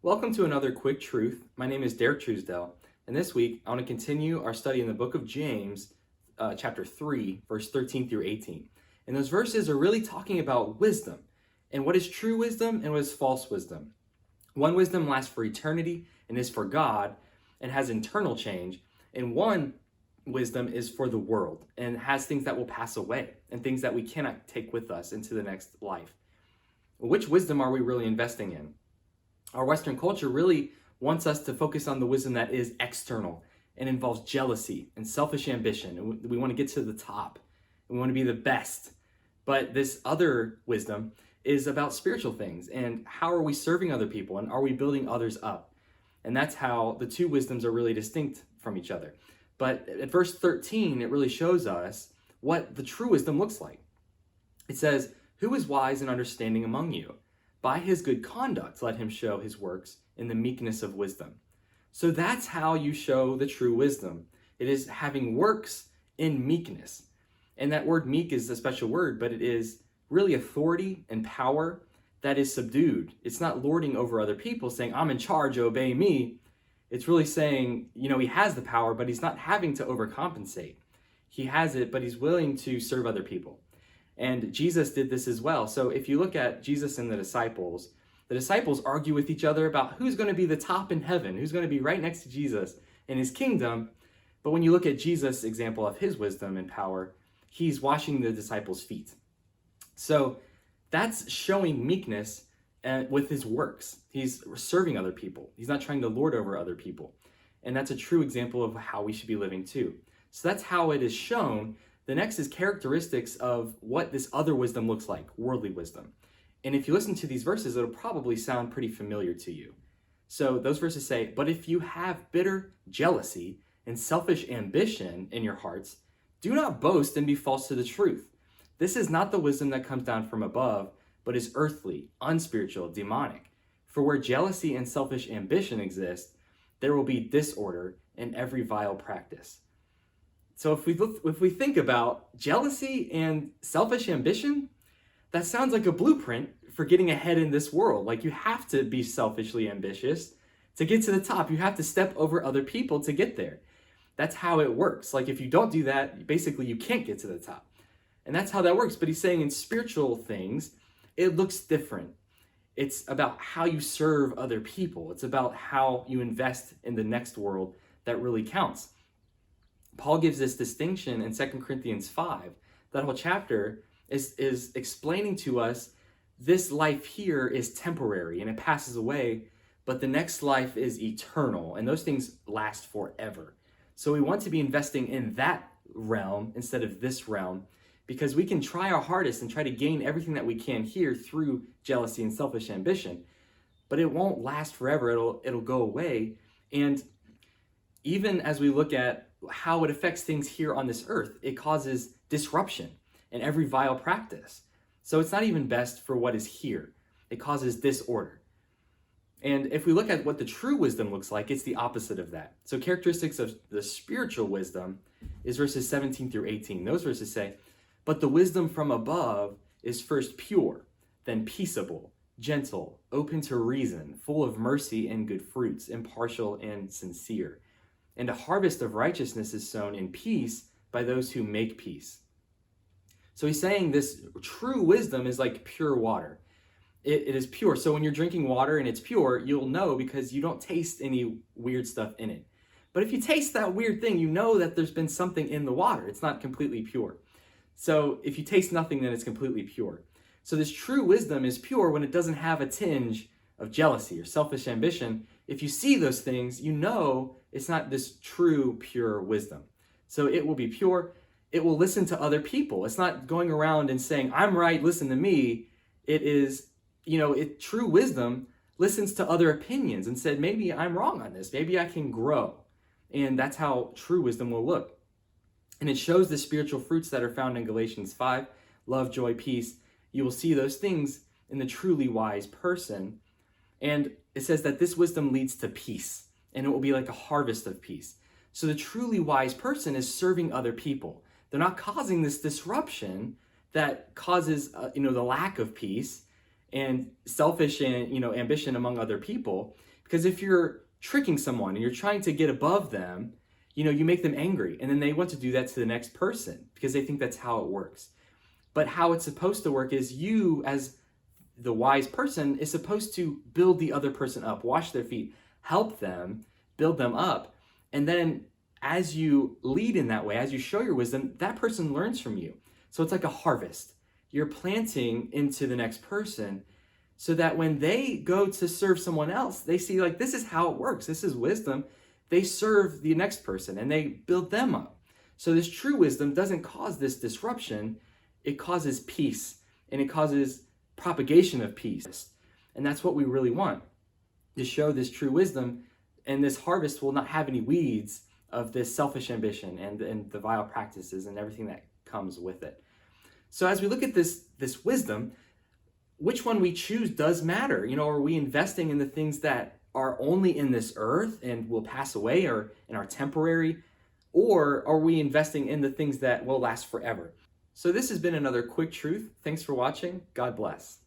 Welcome to another Quick Truth. My name is Derek Truesdell, and this week I want to continue our study in the book of James, chapter 3, verse 13 through 18. And those verses are really talking about wisdom and what is true wisdom and what is false wisdom. One wisdom lasts for eternity and is for God and has internal change, and one wisdom is for the world and has things that will pass away and things that we cannot take with us into the next life. Which wisdom are we really investing in? Our Western culture really wants us to focus on the wisdom that is external and involves jealousy and selfish ambition. And we want to get to the top. We want to be the best. But this other wisdom is about spiritual things and how are we serving other people and are we building others up? And that's how the two wisdoms are really distinct from each other. But at verse 13, it really shows us what the true wisdom looks like. It says, "Who is wise and understanding among you? By his good conduct, let him show his works in the meekness of wisdom." So that's how you show the true wisdom. It is having works in meekness. And that word meek is a special word, but it is really authority and power that is subdued. It's not lording over other people, saying, "I'm in charge, obey me." It's really saying, he has the power, but he's not having to overcompensate. He has it, but he's willing to serve other people. And Jesus did this as well. So if you look at Jesus and the disciples argue with each other about who's going to be the top in heaven, who's going to be right next to Jesus in his kingdom. But when you look at Jesus' example of his wisdom and power, he's washing the disciples' feet. So that's showing meekness with his works. He's serving other people. He's not trying to lord over other people. And that's a true example of how we should be living too. So that's how it is shown. The next is characteristics of what this other wisdom looks like, worldly wisdom. And if you listen to these verses, it'll probably sound pretty familiar to you. So those verses say, "But if you have bitter jealousy and selfish ambition in your hearts, do not boast and be false to the truth. This is not the wisdom that comes down from above, but is earthly, unspiritual, demonic. For where jealousy and selfish ambition exist, there will be disorder in every vile practice." So if we think about jealousy and selfish ambition, that sounds like a blueprint for getting ahead in this world. Like you have to be selfishly ambitious to get to the top. You have to step over other people to get there. That's how it works. Like if you don't do that, basically you can't get to the top. And that's how that works. But he's saying in spiritual things, it looks different. It's about how you serve other people. It's about how you invest in the next world that really counts. Paul gives this distinction in 2 Corinthians 5. That whole chapter is explaining to us this life here is temporary and it passes away, but the next life is eternal and those things last forever. So we want to be investing in that realm instead of this realm because we can try our hardest and try to gain everything that we can here through jealousy and selfish ambition, but it won't last forever. It'll go away. And even as we look at how it affects things here on this earth, it causes disruption in every vile practice. So it's not even best for what is here. It causes disorder. And if we look at what the true wisdom looks like, it's the opposite of that. So characteristics of the spiritual wisdom is verses 17 through 18. Those verses say, "But the wisdom from above is first pure, then peaceable, gentle, open to reason, full of mercy and good fruits, impartial and sincere. And a harvest of righteousness is sown in peace by those who make peace." So he's saying this true wisdom is like pure water. It is pure. So when you're drinking water and it's pure, you'll know because you don't taste any weird stuff in it. But if you taste that weird thing, you know that there's been something in the water. It's not completely pure. So if you taste nothing, then it's completely pure. So this true wisdom is pure when it doesn't have a tinge of jealousy or selfish ambition. If you see those things, you know it's not this true, pure wisdom. So it will be pure. It will listen to other people. It's not going around and saying, "I'm right, listen to me." It is, true wisdom listens to other opinions and said, "Maybe I'm wrong on this. Maybe I can grow." And that's how true wisdom will look. And it shows the spiritual fruits that are found in Galatians 5, love, joy, peace. You will see those things in the truly wise person. And it says that this wisdom leads to peace, and it will be like a harvest of peace. So the truly wise person is serving other people. They're not causing this disruption that causes, the lack of peace and selfish and ambition among other people. Because if you're tricking someone and you're trying to get above them, you make them angry, and then they want to do that to the next person because they think that's how it works. But how it's supposed to work is you, as the wise person, is supposed to build the other person up, wash their feet, help them, build them up. And then as you lead in that way, as you show your wisdom, that person learns from you. So it's like a harvest. You're planting into the next person so that when they go to serve someone else, they see like, this is how it works. This is wisdom. They serve the next person and they build them up. So this true wisdom doesn't cause this disruption. It causes peace, and it causes propagation of peace. And that's what we really want, to show this true wisdom, and this harvest will not have any weeds of this selfish ambition and the vile practices and everything that comes with it. So as we look at this wisdom, which one we choose does matter. Are we investing in the things that are only in this earth and will pass away or and are temporary? Or are we investing in the things that will last forever? So this has been another quick truth. Thanks for watching. God bless.